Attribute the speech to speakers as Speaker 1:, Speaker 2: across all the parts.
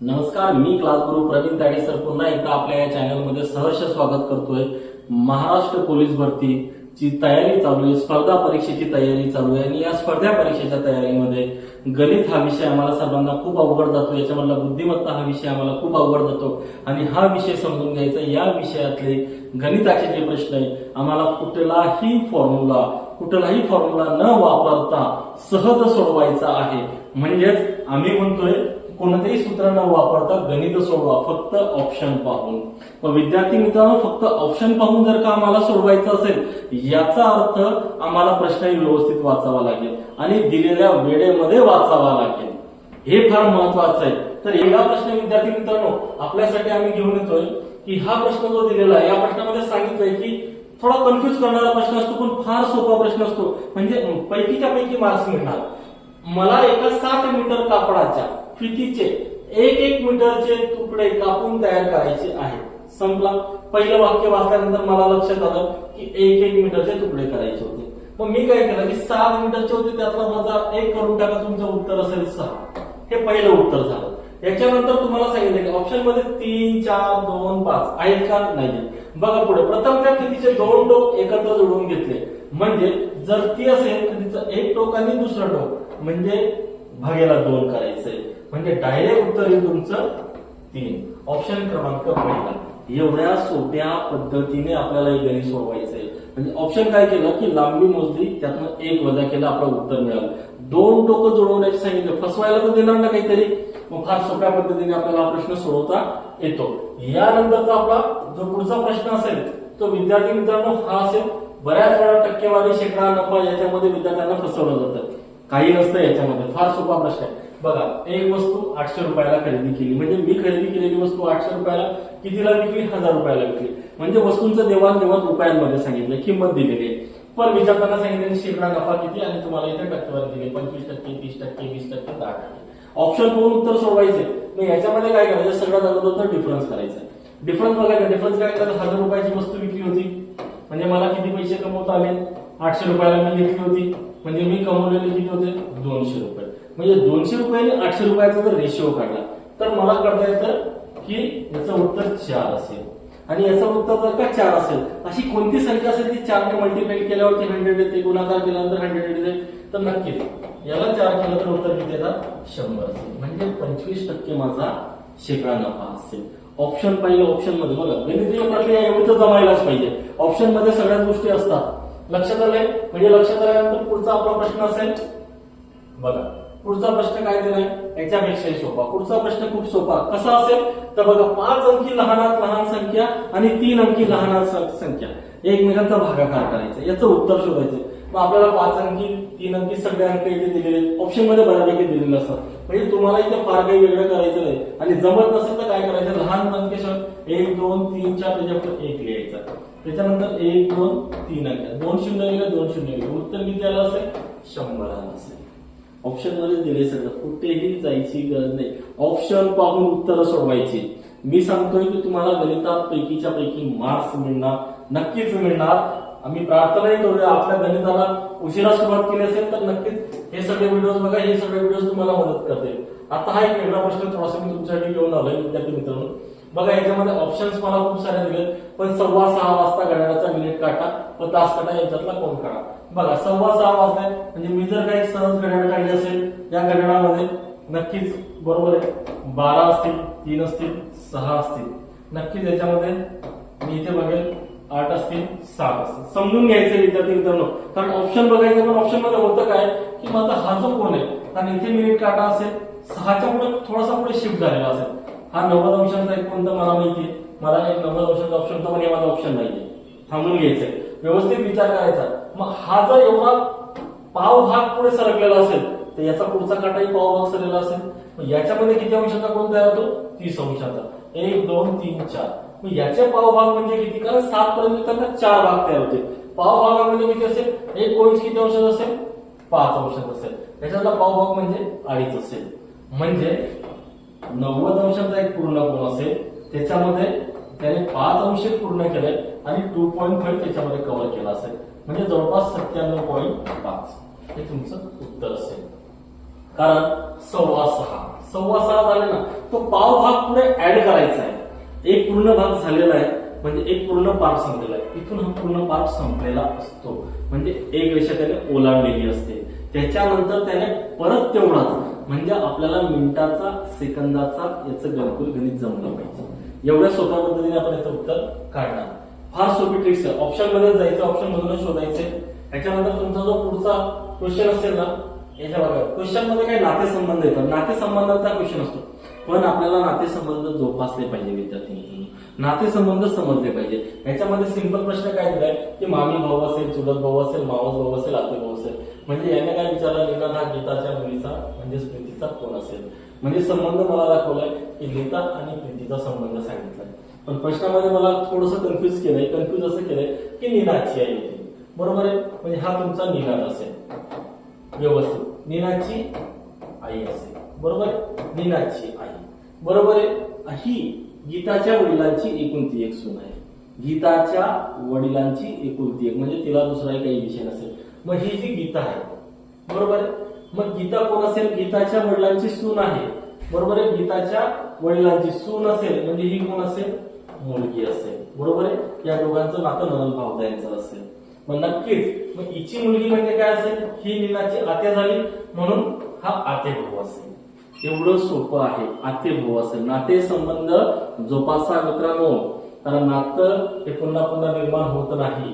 Speaker 1: नमस्कार, मी क्लासगुरू प्रवीण ताडे सर पुन्हा एकदा आपल्या या चॅनलमध्ये सहर्ष स्वागत करतोय। महाराष्ट्र पोलीस भरतीची तयारी चालू आहे, स्पर्धा परीक्षेची तयारी चालू आहे आणि या स्पर्धा परीक्षेच्या तयारीमध्ये गणित हा विषय आम्हाला सर्वांना खूप अवघड जातो। याच्यामधला बुद्धिमत्ता हा विषय आम्हाला खूप अवघड जातो आणि हा विषय समजून घ्यायचा। या विषयातले गणिताचे जे प्रश्न आहे आम्हाला कुठलाही फॉर्म्युला न वापरता सहज सोडवायचा आहे। म्हणजेच आम्ही म्हणतोय कोणतेही सूत्र न वापरता गणित सोडवा, फक्त ऑप्शन पाहून। पण विद्यार्थी मित्रांनो, फक्त ऑप्शन पाहून जर का आम्हाला सोडवायचं असेल याचा अर्थ आम्हाला प्रश्नही व्यवस्थित वाचावा लागेल आणि दिलेल्या वेळेमध्ये वाचावा लागेल, हे फार महत्वाचं आहे। तर हा प्रश्न विद्यार्थी मित्रांनो आपल्यासाठी आम्ही घेऊन येतोय की हा प्रश्न जो दिलेला आहे या प्रश्नामध्ये सांगितलंय की थोडा कन्फ्युज करणारा प्रश्न असतो पण फार सोपा प्रश्न असतो, म्हणजे पैकीच्या पैकी मार्क्स मिळणार। मला एका 7 मीटर कापडाच्या फितीचे 1 मीटरचे तुकडे कापून तयार करायचे आहेत। संपला। पहिलं वाक्य वाचल्यानंतर मला लक्षात आलं की 1 मीटरचे तुकडे करायचे होते। मग मी काय केलं की 7 मीटरचे होते त्यातला माझा 1 करून टाका, तुमचं उत्तर असेल 6। हे पहिलं उत्तर झालं। याच्यानंतर तुम्हाला सांगितलं की ऑप्शन मध्ये 3, 4, 2, 5 आहेत का? नाही। बघा पुढे, प्रथम त्या फितीचे 2 टोक एकत्र जोडून घेतले, म्हणजे जर ती असेल तर तिचं 1 टोक आणि दुसरं टोक म्हणजे भागेला 2 करायचंय, म्हणजे डायरेक्ट उत्तर येईल तुमचं 3। ऑप्शन क्रमांक पहिला। एवढ्या सोप्या पद्धतीने आपल्याला हे गणित सोडवायचंय। म्हणजे ऑप्शन काय केलं की लांबी मोजली, त्यातनं 1 वजा केलं, आपलं उत्तर मिळालं। 2 टोकं जोडवण्याचे सांगितलं, फसवायला तर देणार ना काहीतरी, मग फार सोप्या पद्धतीने आपल्याला हा प्रश्न सोडवता येतो। यानंतरचा आपला जो पुढचा प्रश्न असेल तो विद्यार्थी मित्रांनो हा असेल, बऱ्याच वेळा टक्केवारी, शेकडा, नफा याच्यामध्ये विद्यार्थ्यांना फसवलं जातं, काही नसतं याच्यामध्ये। फार सोपा प्रश्न आहे। बघा, एक वस्तू 800 रुपयाला खरेदी केली, म्हणजे मी खरेदी केलेली वस्तू 800 रुपयाला कितीला विकली? 1000 रुपयाला विकली, म्हणजे वस्तूंचं देवाणघेवाण रुपयांमध्ये सांगितलं, किंमत दिलेली आहे। पण विचारताना सांगितलं शेकडा नफा किती आणि तुम्हाला इथे टक्केवारी दिली 25%, 30%, 20%, 10%। ऑप्शन पाहून उत्तर सोडवायचे। मग याच्यामध्ये काय करायचं, सगळ्यात अगोदर डिफरन्स करायचा। डिफरन्स बघायचा। डिफरन्स काय करायचं, 1000 रुपयाची वस्तू विकली होती म्हणजे मला किती पैसे कमवता आले? 800 रुपयाला मी घेतली होती, म्हणजे मी कमवलेले किती होते? 200 रुपये। म्हणजे 200 रुपये आणि 800 रुपयाचा जर रेशिओ काढला तर मला कळता येतं की याचं उत्तर 4 असेल आणि याचं उत्तर जर का 4 असेल, अशी कोणती संख्या असेल ती 4 ने मल्टिप्लाय केल्यावरती 100 येते, गुणाकार केल्यानंतर 100 येते, तर नक्कीच याला 4 केलं तर उत्तर किती येतात? 100 असेल, म्हणजे 25% माझा शेकडा नफा असेल। ऑप्शन पाहिलं, ऑप्शन मध्ये बघा गणितीय प्रक्रिया एवढं तर जमायलाच पाहिजे। ऑप्शन मध्ये सगळ्याच गोष्टी असतात। लक्षात आलंय? म्हणजे लक्षात आल्यानंतर पुढचा आपला प्रश्न असेल, बघा पुढचा प्रश्न काय दिलाय याच्यापेक्षाही सोपा। पुढचा प्रश्न खूप सोपा कसा असेल तर बघा, 5 अंकी लहानात लहान संख्या आणि 3 अंकी लहानात संख्या एकमेकांचा भागाकार करायचा, याचं उत्तर शोधायचं। मग आपल्याला 5 अंकी 3 अंकी सगळे अंक इथे दिलेले ऑप्शन मध्ये बऱ्यापैकी दिलेले असतात, म्हणजे तुम्हाला इथे फार काही वेगळं करायचं नाही। आणि जमत नसेल तर काय करायचं, लहान संख्येसह 1, 2, 3, 4 त्याच्यापुढे 1 लिहायचा, त्याच्यानंतर 1, 2, 3 अंक 2 शून्य लिहिलं, 2 शून्य लिहिलं, उत्तर किती आलं असेल? 100 आलं असेल। ऑप्शन मध्ये दिले सगळं, कुठेही जायची गरज नाही, ऑप्शन पाहून उत्तर सोडवायची। मी सांगतोय की तुम्हाला गणितात पैकीच्या पैकी मार्क्स मिळणार, नक्कीच मिळणार। आम्ही प्रार्थनाही करूया, आपल्या गणिताला उशिरा सुरुवात केली असेल तर नक्कीच हे सगळे व्हिडिओज बघा, हे सगळे व्हिडिओज तुम्हाला मदत करतील। आता हा एक वेगळा प्रश्न थोडासा मी तुमच्यासाठी घेऊन आलोय विद्यार्थी मित्रांनो। बघा याच्यामध्ये ऑप्शन्स मला खूप सारे दिले, पण 6:15 वाजता घड्याळाचा मिनिट काटा व तास काटा याच्यातला कोण काढा। बघा 6:15 वाजले, म्हणजे मी जर काही सहज घड्याळ काढली असेल या घड्याळामध्ये नक्कीच बरोबर आहे 12 असतील, 3 असतील, 6 असतील, नक्कीच याच्यामध्ये मी इथे बघेल 8 असतील, 7 असतील। समजून घ्यायचं विद्यार्थी मित्रांनो, कारण ऑप्शन बघायचं, पण ऑप्शन मध्ये होतं काय की माझा हा जो कोण आहे, कारण इथे मिनिट काटा असेल 6च्या पुढे थोडासा पुढे शिफ्ट झालेला असेल, हा 90 अंशांचा एक कोणतं मला माहितीये, मला एक 90 अंशांचा ऑप्शन होता, पण हे माझा ऑप्शन नाहीये। थांबून घ्यायचंय, व्यवस्थित विचार करायचा। मग हा जर एवढा पाव भाग पुढे सरकलेला असेल तर याचा पुढचा काटाही पाव भाग सरकलेला असेल, मग याच्यामध्ये किती अंशाचा कोण तयार होतो? 30 अंशाचा। 1, 2, 3, 4, मग याचे पाव भाग म्हणजे किती? कारण 7 पर्यंत त्यांना 4 भाग तयार होते। पाव भागामध्ये किती असेल? 1 पॉईंट किती अंशाचा असेल? 5 अंशाचा असेल, त्याच्यातला पाव भाग म्हणजे 2.5 असेल, म्हणजे 90 अंशाचा एक पूर्ण कोण असेल त्याच्यामध्ये त्याने 5 अंश पूर्ण केले आणि 2.5 त्याच्यामध्ये कव्हर केला असेल, म्हणजे जवळपास 97.5 हे तुमचं उत्तर असेल। कारण 6.25 झाले ना, तो पाव भाग पुढे ऍड करायचा आहे. एक पूर्ण भाग झालेला आहे म्हणजे एक पूर्ण पार्ट संपलेला आहे. इथून हा पूर्ण पार्ट संपलेला असतो म्हणजे एक रेषा त्याने ओलांडलेली असते. त्याच्यानंतर त्याने परत तेवढाच म्हणजे आपल्याला मिनिटाचा सेकंदाचा याचं बिलकुल गणित जमलं पाहिजे. एवढ्या सोप्या पद्धतीने आपण याचं उत्तर काढणार. फार सोपी ट्रिक्स आहे. ऑप्शन मध्ये जायचं, ऑप्शन मधून शोधायचे. त्याच्यानंतर तुमचा जो पुढचा क्वेश्चन असेल ना, याच्या बघा क्वेश्चन मध्ये काही नातेसंबंध येतात. नातेसंबंधाचा क्वेश्चन असतो पण आपल्याला नातेसंबंध जोपासले पाहिजे. विद्यार्थी नातेसंबंध समजले पाहिजे. याच्यामध्ये सिंपल प्रश्न काय दिलाय की मामी भाऊ असेल, चुलत भाऊ असेल, मावस भाऊ असेल, आते भाऊ असेल. म्हणजे याने काय विचारलं, लीना हा गीताच्या मुलीचा म्हणजेच प्रीतीचा कोण असेल. म्हणजे संबंध मला दाखवलाय की गीता आणि प्रीतीचा संबंध सांगितलाय. पण प्रश्नामध्ये मला थोडंसं कन्फ्युज केलंय. कन्फ्युज असं केलंय की नीनाची आई होती. बरोबर आहे. म्हणजे हा तुमचा नीनाद असेल. व्यवस्थित नीनाची आई असेल. बरोबर आहे. नीनाची आई. बरोबर आहे. ही गीताच्या वडिलांची एकुलती एक सून आहे. गीताच्या वडिलांची एकुलती एक म्हणजे तिला दुसराही काही विषय नसेल. मग ही जी गीता आहे, बरोबर आहे. मग गीता कोण असेल? गीताच्या वडिलांची सून आहे. बरोबर आहे. गीताच्या वडिलांची सून असेल म्हणजे ही कोण असेल? मुलगी असेल. बरोबर आहे. या दोघांचं नातं नवल भावतांचं असेल. मग नक्कीच मग हिची मुलगी म्हणजे काय असेल? ही नीनाची आत्या झाली म्हणून हा आते भाऊ असेल. एवढं सोपं आहे. आते भाऊ असेल. नाते संबंध जोपासा मित्रांनो, कारण नातं हे पुन्हा पुन्हा निर्माण होत नाही.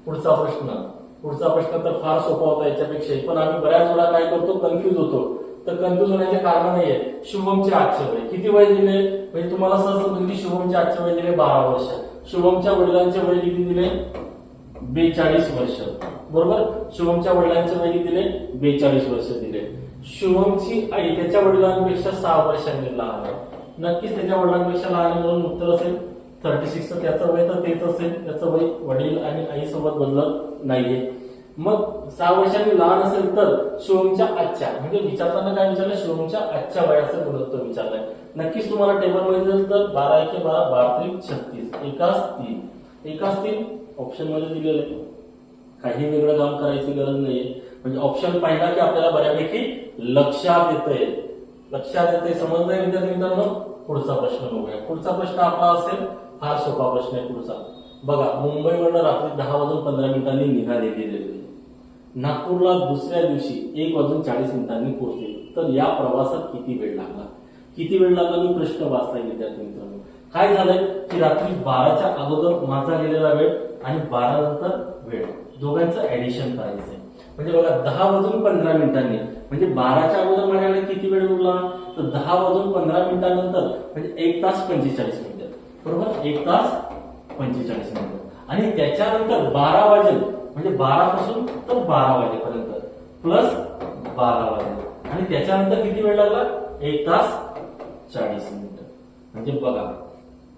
Speaker 1: पुढचा प्रश्न तर फार सोपा होता याच्यापेक्षा, पण आम्ही बऱ्याच वेळा काय करतो, कन्फ्युज होतो. तर कन्फ्युज होण्याचे कारण नाहीये. शुभमचे आजचे वय किती वय दिले? म्हणजे तुम्हाला सहज समजेल की शुभमचे आजचे वय दिले 12 वर्ष. शुभमच्या वडिलांचे वय किती दिले? 42 वर्ष. बरोबर. शुभमच्या वडिलांचे वय किती दिले? 42 वर्ष दिले. शुभमची आई त्याच्या वडिलांपेक्षा 6 वर्षांनी लहान आहे. नक्कीच त्याच्या वडिलांपेक्षा लहान म्हणून उत्तर असेल 36. तर त्याचं वय तर तेच असेल. त्याचं वय वडील आणि आई सोबत बदलत नाहीये. मग 6 वर्षांनी लहान असेल तर शुभमच्या आजच्या म्हणजे विचारताना काय विचारलं? शुभमच्या आजच्या वयाचं गुणोत्तर विचारलंय. नक्कीच तुम्हाला टेबल मध्ये असेल तर 12 × 12 12 × 36 एकाच 3 ऑप्शन मध्ये दिलेलं आहे. काही वेगळं काम करायची गरज नाहीये. म्हणजे ऑप्शन पाहिला की आपल्याला बऱ्यापैकी लक्षात येतंय. समजलंय विद्यार्थी मित्रांनो? पुढचा प्रश्न बघूया. पुढचा प्रश्न आपला असेल फार सोपा प्रश्न आहे पुढचा. बघा, मुंबईवरून रात्री 10:15 निघालेली रेल्वे नागपूरला दुसऱ्या दिवशी 1:40 पोहोचली. तर या प्रवासात किती वेळ लागला? मी प्रश्न वाचलाय विद्यार्थी मित्रांनो. काय झालंय की रात्री 12च्या अगोदर माझा गेलेला वेळ आणि 12 नंतर वेळ दोघांचं ऍडिशन करायचंय. म्हणजे बघा 10:15 म्हणजे 12च्या अगोदर माझ्याकडे किती वेळ उरला? तर 10:15 म्हणजे 1 तास 45 मिनिटं. बरोबर. 1 तास 45 मिनिटं. आणि त्याच्यानंतर 12 वाजेल म्हणजे 12 पासून तर 12 वाजेपर्यंत प्लस 12 वाजेल आणि त्याच्यानंतर किती वेळ लागला? 1 तास 40 मिनिटं. म्हणजे बघा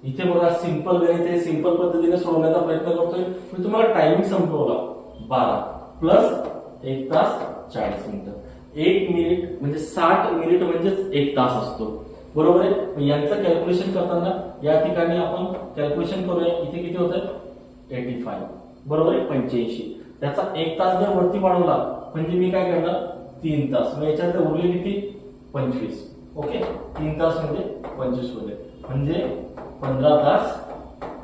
Speaker 1: इथे बघा सिंपल गणित आहे. सिंपल पद्धतीने सोडवण्याचा प्रयत्न करतोय. मी तुम्हाला टायमिंग संपवला 12 प्लस 1 तास 40 मिनिटं. 1 मिनिट म्हणजे 60 मिनिट म्हणजेच 1 तास असतो. बरोबर आहे. यांचं कॅल्क्युलेशन करताना या ठिकाणी आपण कॅल्क्युलेशन करूया. इथे किती होतं? 85. बरोबर आहे. 85. त्याचा 1 तास जर वरती वाढवला म्हणजे मी काय करणार? 3 तास. मग याच्यात उरले किती? 25. ओके. 3 तास म्हणजे 25 होते म्हणजे 15 तास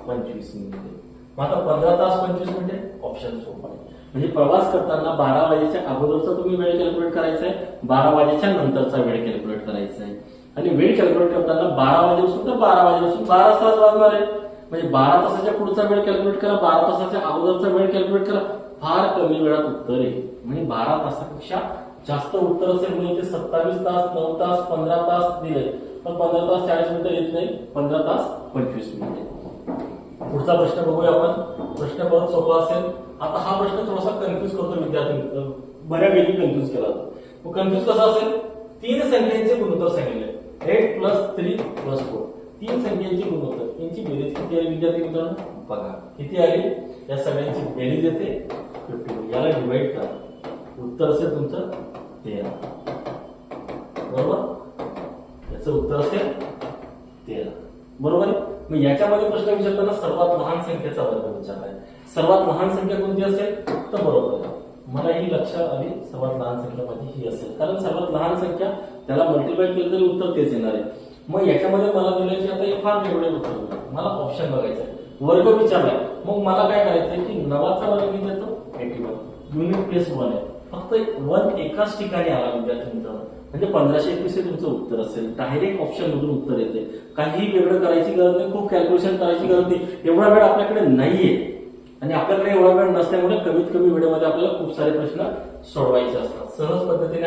Speaker 1: 25 मिनिटे. मग आता 15 तास 25 मिनिटे ऑप्शन सोपा आहे. म्हणजे प्रवास करताना 12 वाजेच्या अगोदरचा तुम्ही वेळ कॅल्क्युलेट करायचा आहे, 12 वाजेच्या नंतरचा वेळ कॅल्क्युलेट करायचा आहे. आणि वेळ कॅल्क्युलेट करताना 12 वाजेपासून तर 12 वाजेपासून 12 तास वाजणार आहे. म्हणजे 12 तासाच्या पुढचा वेळ कॅल्क्युलेट करा, 12 तासाच्या अगोदरचा वेळ कॅल्क्युलेट करा. फार कमी वेळात उत्तर येईल. म्हणजे 12 तासापेक्षा जास्त उत्तर असेल म्हणजे ते 27 तास 9 तास 15 तास दिले. पण 15 तास 40 मिनिटं येत नाही. 15 तास 25 मिनिटे. पुढचा प्रश्न बघूया आपण. प्रश्न बहुत सोपा असेल. आता हा प्रश्न थोडासा कन्फ्युज करतो विद्यार्थी. बऱ्यापैकी कन्फ्युज केला जातो. कन्फ्युज कसा असेल? 3 संख्यांचे गुणोत्तर सांगितले. 8 + 3 + 4. 3 संख्यांची गुणोत्तर यांची बेरीज किती आली विद्यार्थी मित्रांनो? बघा किती आली. या सगळ्यांची बेरीज येते 50. याला डिवाइड करा. उत्तर असेल तुमचं 13. बरोबर. याचं उत्तर असेल 13. बरोबर आहे. मग याच्यामध्ये प्रश्न विचारताना सर्वात लहान संख्येचा वर्ग विचारलाय. सर्वात लहान संख्या कोणती असेल? तर बरोबर आहे मला ही लक्षात आली सर्वात लहान संख्या माझी ही असेल, कारण सर्वात लहान संख्या त्याला मल्टिप्लाय केलं तरी उत्तर तेच येणार आहे. मग याच्यामध्ये मला दिल्याची आता हे फार फेवरेट उत्तर होतं. मला ऑप्शन बघायचं आहे, वर्ग विचारलाय, मग मला काय करायचंय की 9चा वर्ग मी देतो 81, युनिट प्लेस 1 आहे, फक्त 1 एकाच ठिकाणी आला विद्यार्थी मित्रांनो, म्हणजे 1521 हे तुमचं उत्तर असेल. डायरेक्ट ऑप्शन मधून उत्तर येते, काही वेगळं करायची गरज नाही, खूप कॅल्क्युलेशन करायची गरज नाही. एवढा वेळ आपल्याकडे नाहीये आणि आपल्याकडे एवढा वेळ नसल्यामुळे कमीत कमी वेळेमध्ये आपल्याला खूप सारे प्रश्न सोडवायचे असतात. सहज पद्धतीने